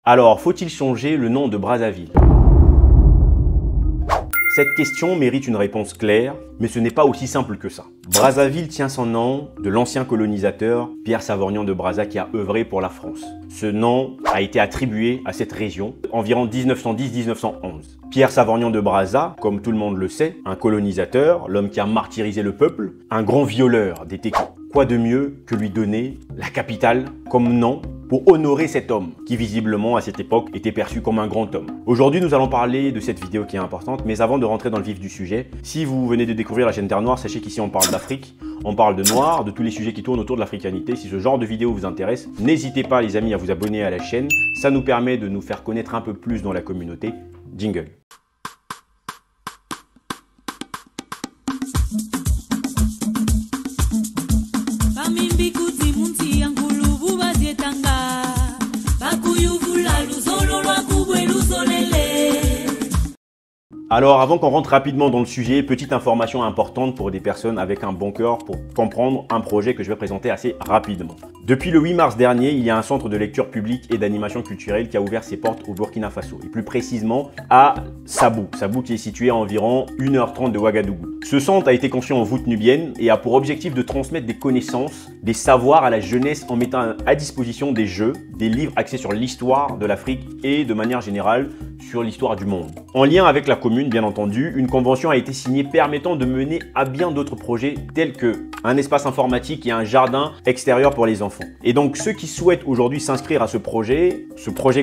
Alors, faut-il changer le nom de Brazzaville? Cette question mérite une réponse claire, mais ce n'est pas aussi simple que ça. Brazzaville tient son nom de l'ancien colonisateur Pierre Savorgnan de Brazza qui a œuvré pour la France. Ce nom a été attribué à cette région environ 1910-1911. Pierre Savorgnan de Brazza, comme tout le monde le sait, un colonisateur, l'homme qui a martyrisé le peuple, un grand violeur des Tékos. Quoi de mieux que lui donner la capitale comme nom pour honorer cet homme qui visiblement à cette époque était perçu comme un grand homme. Aujourd'hui, nous allons parler de cette vidéo qui est importante, mais avant de rentrer dans le vif du sujet, si vous venez de découvrir la chaîne Terre Noire, sachez qu'ici on parle d'Afrique, on parle de noir, de tous les sujets qui tournent autour de l'africanité. Si ce genre de vidéo vous intéresse, n'hésitez pas les amis à vous abonner à la chaîne, ça nous permet de nous faire connaître un peu plus dans la communauté. Jingle. Alors, avant qu'on rentre rapidement dans le sujet, petite information importante pour des personnes avec un bon cœur pour comprendre un projet que je vais présenter assez rapidement. Depuis le 8 mars dernier, il y a un centre de lecture publique et d'animation culturelle qui a ouvert ses portes au Burkina Faso, et plus précisément à Sabou. Sabou qui est situé à environ 1h30 de Ouagadougou. Ce centre a été conçu en voûte nubienne et a pour objectif de transmettre des connaissances, des savoirs à la jeunesse en mettant à disposition des jeux, des livres axés sur l'histoire de l'Afrique et de manière générale sur l'histoire du monde. En lien avec la commune, bien entendu, une convention a été signée permettant de mener à bien d'autres projets tels que un espace informatique et un jardin extérieur pour les enfants. Et donc ceux qui souhaitent aujourd'hui s'inscrire à ce projet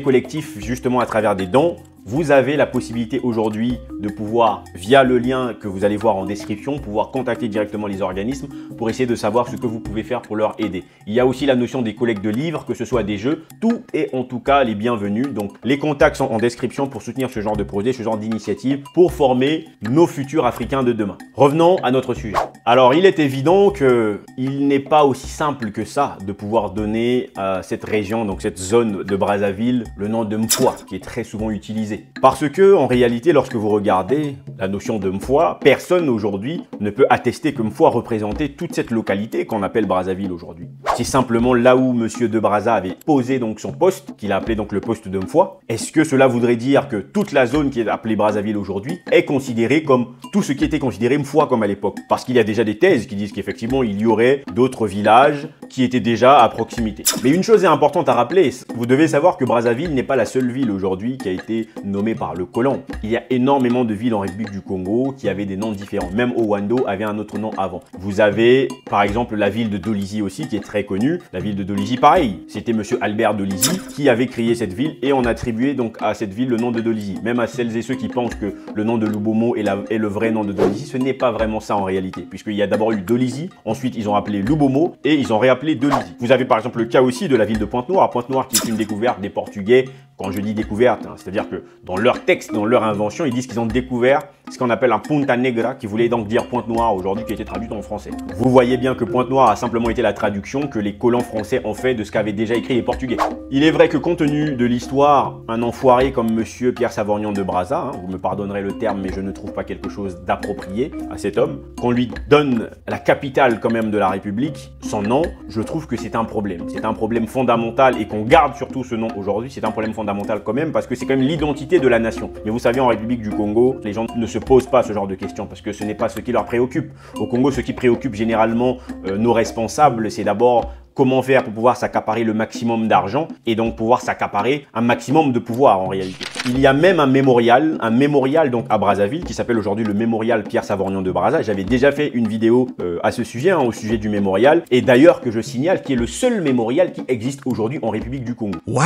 collectif justement à travers des dons, vous avez la possibilité aujourd'hui de pouvoir, via le lien que vous allez voir en description, pouvoir contacter directement les organismes pour essayer de savoir ce que vous pouvez faire pour leur aider. Il y a aussi la notion des collectes de livres, que ce soit des jeux, tout est en tout cas les bienvenus. Donc les contacts sont en description pour soutenir ce genre de projet, ce genre d'initiative, pour former nos futurs Africains de demain. Revenons à notre sujet. Alors il est évident qu'il n'est pas aussi simple que ça de pouvoir donner à cette région, donc cette zone de Brazzaville, le nom de Mfwa, qui est très souvent utilisé. Parce que, en réalité, lorsque vous regardez la notion de Mfwa, personne aujourd'hui ne peut attester que Mfwa représentait toute cette localité qu'on appelle Brazzaville aujourd'hui. C'est simplement là où Monsieur de Brazza avait posé donc son poste, qu'il a appelé donc le poste de Mfwa. Est-ce que cela voudrait dire que toute la zone qui est appelée Brazzaville aujourd'hui est considérée comme tout ce qui était considéré Mfwa comme à l'époque? Parce qu'il y a déjà des thèses qui disent qu'effectivement il y aurait d'autres villages qui étaient déjà à proximité. Mais une chose est importante à rappeler, vous devez savoir que Brazzaville n'est pas la seule ville aujourd'hui qui a été nommé par le colon. Il y a énormément de villes en République du Congo qui avaient des noms différents. Même Owando avait un autre nom avant. Vous avez par exemple la ville de Dolisie aussi qui est très connue. La ville de Dolisie, pareil. C'était monsieur Albert Dolisie qui avait créé cette ville et on attribuait donc à cette ville le nom de Dolisie. Même à celles et ceux qui pensent que le nom de Lubomo est le vrai nom de Dolisie, ce n'est pas vraiment ça en réalité. Puisqu'il y a d'abord eu Dolisie, ensuite ils ont appelé Lubomo et ils ont réappelé Dolisie. Vous avez par exemple le cas aussi de la ville de Pointe-Noire. Pointe-Noire qui est une découverte des Portugais. Quand je dis découverte, c'est-à-dire que dans leur texte, dans leur invention, ils disent qu'ils ont découvert ce qu'on appelle un Punta Negra, qui voulait donc dire Pointe Noire aujourd'hui, qui a été traduite en français. Vous voyez bien que Pointe Noire a simplement été la traduction que les colons français ont fait de ce qu'avaient déjà écrit les Portugais. Il est vrai que compte tenu de l'histoire, un enfoiré comme monsieur Pierre Savorgnan de Brazza, vous me pardonnerez le terme, mais je ne trouve pas quelque chose d'approprié à cet homme, qu'on lui donne la capitale quand même de la République, son nom, je trouve que c'est un problème. C'est un problème fondamental et qu'on garde surtout ce nom aujourd'hui, c'est un problème fondamental quand même parce que c'est quand même l'identité de la nation. Mais vous savez, en République du Congo, les gens ne se posent pas ce genre de questions parce que ce n'est pas ce qui leur préoccupe. Au Congo, ce qui préoccupe généralement nos responsables, c'est d'abord comment faire pour pouvoir s'accaparer le maximum d'argent et donc pouvoir s'accaparer un maximum de pouvoir en réalité. Il y a même un mémorial donc à Brazzaville qui s'appelle aujourd'hui le mémorial Pierre Savorgnan de Brazza. J'avais déjà fait une vidéo à ce sujet, au sujet du mémorial, et d'ailleurs que je signale qui est le seul mémorial qui existe aujourd'hui en République du Congo. Waouh!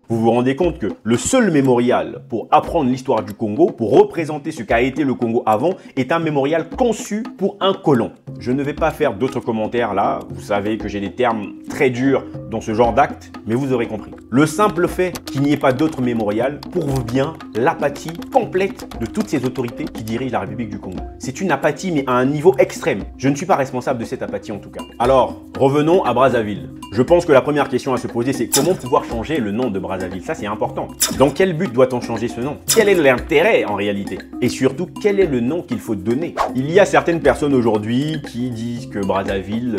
Vous vous rendez compte que le seul mémorial pour apprendre l'histoire du Congo, pour représenter ce qu'a été le Congo avant, est un mémorial conçu pour un colon. Je ne vais pas faire d'autres commentaires là, vous savez que j'ai des termes très durs dans ce genre d'acte, mais vous aurez compris. Le simple fait qu'il n'y ait pas d'autre mémorial prouve bien l'apathie complète de toutes ces autorités qui dirigent la République du Congo. C'est une apathie mais à un niveau extrême. Je ne suis pas responsable de cette apathie en tout cas. Alors, revenons à Brazzaville. Je pense que la première question à se poser, c'est comment pouvoir changer le nom de Brazzaville. Ça, c'est important. Dans quel but doit-on changer ce nom? Quel est l'intérêt en réalité? Et surtout, quel est le nom qu'il faut donner? Il y a certaines personnes aujourd'hui qui disent que Brazzaville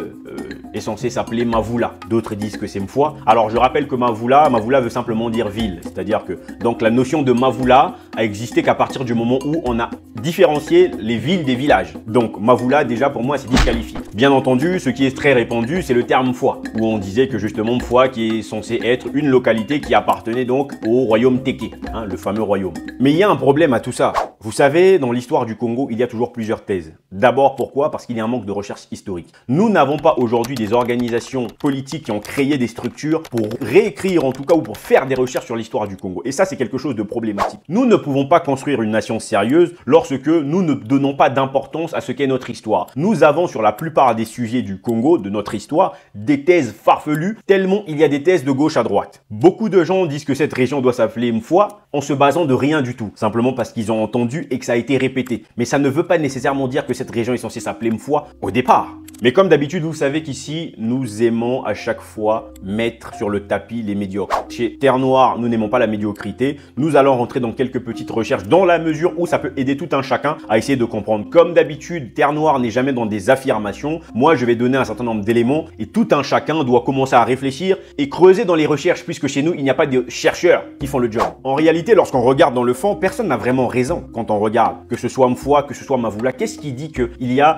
est censé s'appeler Mavula. D'autres disent que c'est Mfwa. Alors je rappelle que Mavula veut simplement dire ville. C'est-à-dire que donc la notion de Mavula a existé qu'à partir du moment où on a différencié les villes des villages. Donc Mavula déjà pour moi c'est disqualifié. Bien entendu, ce qui est très répandu c'est le terme Mfwa, où on disait que justement Mfwa qui est censé être une localité qui appartenait donc au royaume Téké, hein, le fameux royaume. Mais il y a un problème à tout ça. Vous savez, dans l'histoire du Congo, il y a toujours plusieurs thèses. D'abord, pourquoi? Parce qu'il y a un manque de recherche historique. Nous n'avons pas aujourd'hui des organisations politiques qui ont créé des structures pour réécrire en tout cas ou pour faire des recherches sur l'histoire du Congo. Et ça, c'est quelque chose de problématique. Nous ne pouvons pas construire une nation sérieuse lorsque nous ne donnons pas d'importance à ce qu'est notre histoire. Nous avons sur la plupart des sujets du Congo, de notre histoire, des thèses farfelues, tellement il y a des thèses de gauche à droite. Beaucoup de gens disent que cette région doit s'appeler Mfwa en se basant de rien du tout, simplement parce qu'ils ont entendu et que ça a été répété. Mais ça ne veut pas nécessairement dire que cette région est censée s'appeler Mfwa au départ. Mais comme d'habitude, vous savez qu'ici, nous aimons à chaque fois mettre sur le tapis les médiocres. Chez Terre Noire, nous n'aimons pas la médiocrité. Nous allons rentrer dans quelques petites recherches dans la mesure où ça peut aider tout un chacun à essayer de comprendre. Comme d'habitude, Terre Noire n'est jamais dans des affirmations. Moi, je vais donner un certain nombre d'éléments et tout un chacun doit commencer à réfléchir et creuser dans les recherches puisque chez nous, il n'y a pas de chercheurs qui font le job. En réalité, lorsqu'on regarde dans le fond, personne n'a vraiment raison quand on regarde. Que ce soit Mfwa, que ce soit Mavula, qu'est-ce qui dit qu'il y a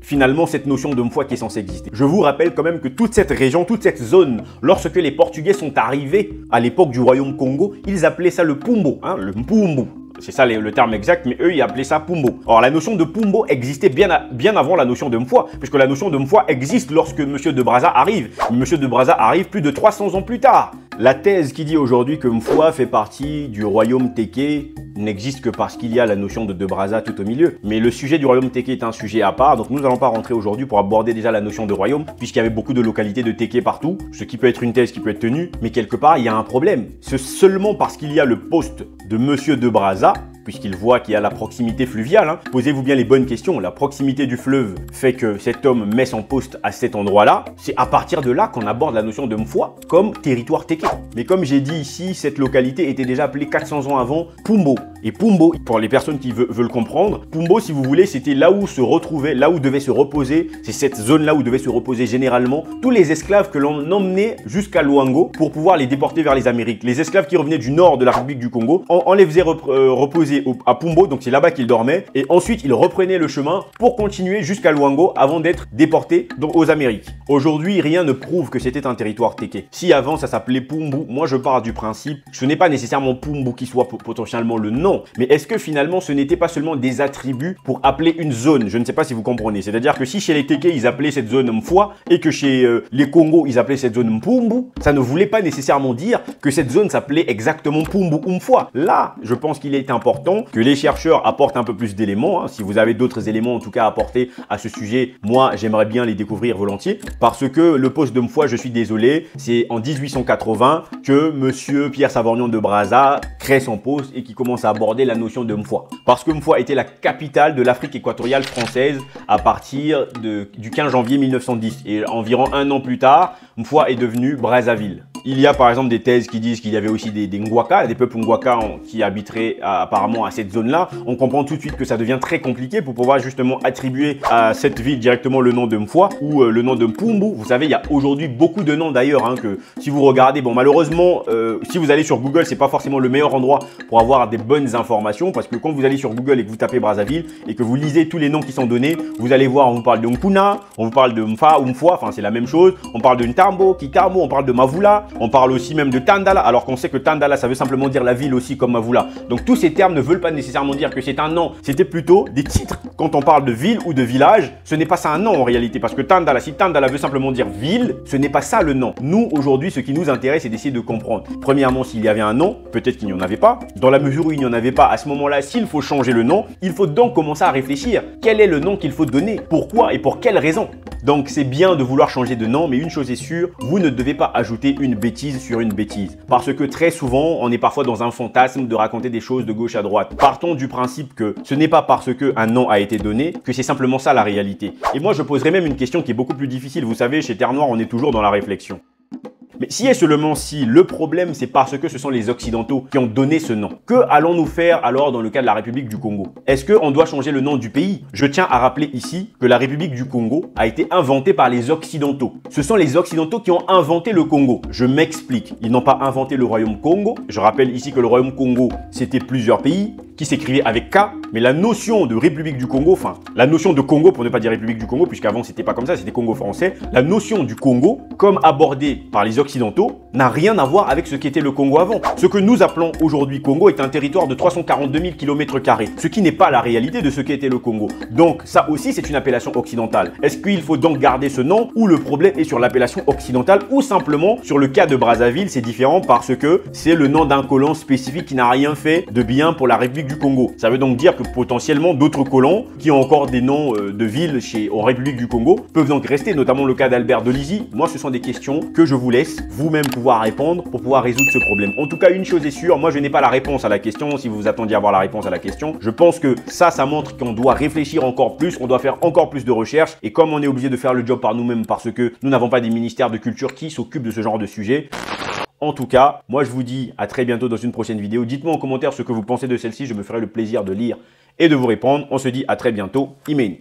finalement cette notion de Mfwa qui est censée exister? Je vous rappelle quand même que toute cette région, toute cette zone, lorsque les Portugais sont arrivés à l'époque du royaume Congo, ils appelaient ça le Pumbo, hein, le Mpumbu. C'est ça le terme exact, mais eux, ils appelaient ça Pumbo. Or, la notion de Pumbo existait bien avant la notion de Mfwa, puisque la notion de Mfwa existe lorsque M. de Brazza arrive. M. de Brazza arrive plus de 300 ans plus tard. La thèse qui dit aujourd'hui que Mfwa fait partie du royaume Téké n'existe que parce qu'il y a la notion de Brazza tout au milieu. Mais le sujet du royaume Téké est un sujet à part, donc nous n'allons pas rentrer aujourd'hui pour aborder déjà la notion de royaume, puisqu'il y avait beaucoup de localités de Téké partout, ce qui peut être une thèse qui peut être tenue, mais quelque part, il y a un problème. C'est seulement parce qu'il y a le poste de M. de Brazza, puisqu'il voit qu'il y a la proximité fluviale. Hein. Posez-vous bien les bonnes questions. La proximité du fleuve fait que cet homme met son poste à cet endroit-là. C'est à partir de là qu'on aborde la notion de Mfwa comme territoire Téké. Mais comme j'ai dit ici, cette localité était déjà appelée 400 ans avant Pumbo. Et Pumbo, pour les personnes qui veulent comprendre, Pumbo, si vous voulez, c'était là où se retrouvait, là où devait se reposer, c'est cette zone-là où devaient se reposer généralement tous les esclaves que l'on emmenait jusqu'à Luango pour pouvoir les déporter vers les Amériques. Les esclaves qui revenaient du nord de la République du Congo, on les faisait reposer à Pumbo, donc c'est là-bas qu'ils dormaient, et ensuite ils reprenaient le chemin pour continuer jusqu'à Luango avant d'être déportés aux Amériques. Aujourd'hui, rien ne prouve que c'était un territoire Téké. Si avant ça s'appelait Pumbu, moi je pars du principe que ce n'est pas nécessairement Pumbu qui soit potentiellement le nom, mais est-ce que finalement ce n'était pas seulement des attributs pour appeler une zone? Je ne sais pas si vous comprenez. C'est-à-dire que si chez les Téké ils appelaient cette zone Mfwa et que chez les Congos ils appelaient cette zone Mpumbu, ça ne voulait pas nécessairement dire que cette zone s'appelait exactement Pumbu ou Mfwa. Là, je pense qu'il est important que les chercheurs apportent un peu plus d'éléments. Hein. Si vous avez d'autres éléments en tout cas à apporter à ce sujet, moi j'aimerais bien les découvrir volontiers. Parce que le poste de Mfwa, je suis désolé, c'est en 1880 que monsieur Pierre Savorgnan de Brazza crée son poste et qui commence à aborder la notion de Mfwa. Parce que Mfwa était la capitale de l'Afrique équatoriale française à partir du 15 janvier 1910. Et environ un an plus tard, Mfwa est devenu Brazzaville. Il y a par exemple des thèses qui disent qu'il y avait aussi des Ngwaka, des peuples Ngwaka qui habiteraient apparemment à cette zone-là. On comprend tout de suite que ça devient très compliqué pour pouvoir justement attribuer à cette ville directement le nom de Mfwa ou le nom de Mpumbu. Vous savez, il y a aujourd'hui beaucoup de noms d'ailleurs hein, que si vous regardez, bon malheureusement, si vous allez sur Google, c'est pas forcément le meilleur endroit pour avoir des bonnes informations parce que quand vous allez sur Google et que vous tapez Brazzaville et que vous lisez tous les noms qui sont donnés, vous allez voir, on vous parle de Nkuna, on vous parle de Mfa ou Mfwa, enfin c'est la même chose. On parle de Ntambo, Kitambo, on parle de Mavula. On parle aussi même de Tandala, alors qu'on sait que Tandala, ça veut simplement dire la ville aussi comme Mavula. Donc tous ces termes ne veulent pas nécessairement dire que c'est un nom, c'était plutôt des titres. Quand on parle de ville ou de village, ce n'est pas ça un nom en réalité, parce que Tandala, si Tandala veut simplement dire ville, ce n'est pas ça le nom. Nous, aujourd'hui, ce qui nous intéresse, c'est d'essayer de comprendre. Premièrement, s'il y avait un nom, peut-être qu'il n'y en avait pas. Dans la mesure où il n'y en avait pas, à ce moment-là, s'il faut changer le nom, il faut donc commencer à réfléchir. Quel est le nom qu'il faut donner? Pourquoi et pour quelle raison? Donc c'est bien de vouloir changer de nom, mais une chose est sûre, vous ne devez pas ajouter une bêtise sur une bêtise. Parce que très souvent, on est parfois dans un fantasme de raconter des choses de gauche à droite. Partons du principe que ce n'est pas parce qu'un nom a été donné que c'est simplement ça la réalité. Et moi, je poserais même une question qui est beaucoup plus difficile. Vous savez, chez Terre Noire, on est toujours dans la réflexion. Mais si et seulement si le problème c'est parce que ce sont les Occidentaux qui ont donné ce nom, que allons-nous faire alors dans le cas de la République du Congo? Est-ce qu'on doit changer le nom du pays? Je tiens à rappeler ici que la République du Congo a été inventée par les Occidentaux. Ce sont les Occidentaux qui ont inventé le Congo. Je m'explique. Ils n'ont pas inventé le Royaume Congo. Je rappelle ici que le Royaume Congo, c'était plusieurs pays qui s'écrivaient avec K, mais la notion de République du Congo, enfin, la notion de Congo, pour ne pas dire République du Congo, puisqu'avant c'était pas comme ça, c'était Congo français, la notion du Congo, comme abordée par les Occidentaux, n'a rien à voir avec ce qu'était le Congo avant. Ce que nous appelons aujourd'hui Congo est un territoire de 342 000 km², ce qui n'est pas la réalité de ce qu'était le Congo. Donc ça aussi c'est une appellation occidentale. Est-ce qu'il faut donc garder ce nom, ou le problème est sur l'appellation occidentale, ou simplement sur le cas de Brazzaville, c'est différent parce que c'est le nom d'un colon spécifique qui n'a rien fait de bien pour la République du Congo. Ça veut donc dire que potentiellement d'autres colons qui ont encore des noms de villes en République du Congo peuvent donc rester, notamment le cas d'Albert Dolizy. Moi, ce sont des questions que je vous laisse vous-même pouvoir répondre pour pouvoir résoudre ce problème. En tout cas, une chose est sûre, moi je n'ai pas la réponse à la question. Si vous vous attendiez à avoir la réponse à la question, je pense que ça montre qu'on doit réfléchir encore plus, on doit faire encore plus de recherches. Et comme on est obligé de faire le job par nous-mêmes parce que nous n'avons pas des ministères de culture qui s'occupent de ce genre de sujet, en tout cas, moi je vous dis à très bientôt dans une prochaine vidéo. Dites-moi en commentaire ce que vous pensez de celle-ci, je me ferai le plaisir de lire et de vous répondre. On se dit à très bientôt. Imen.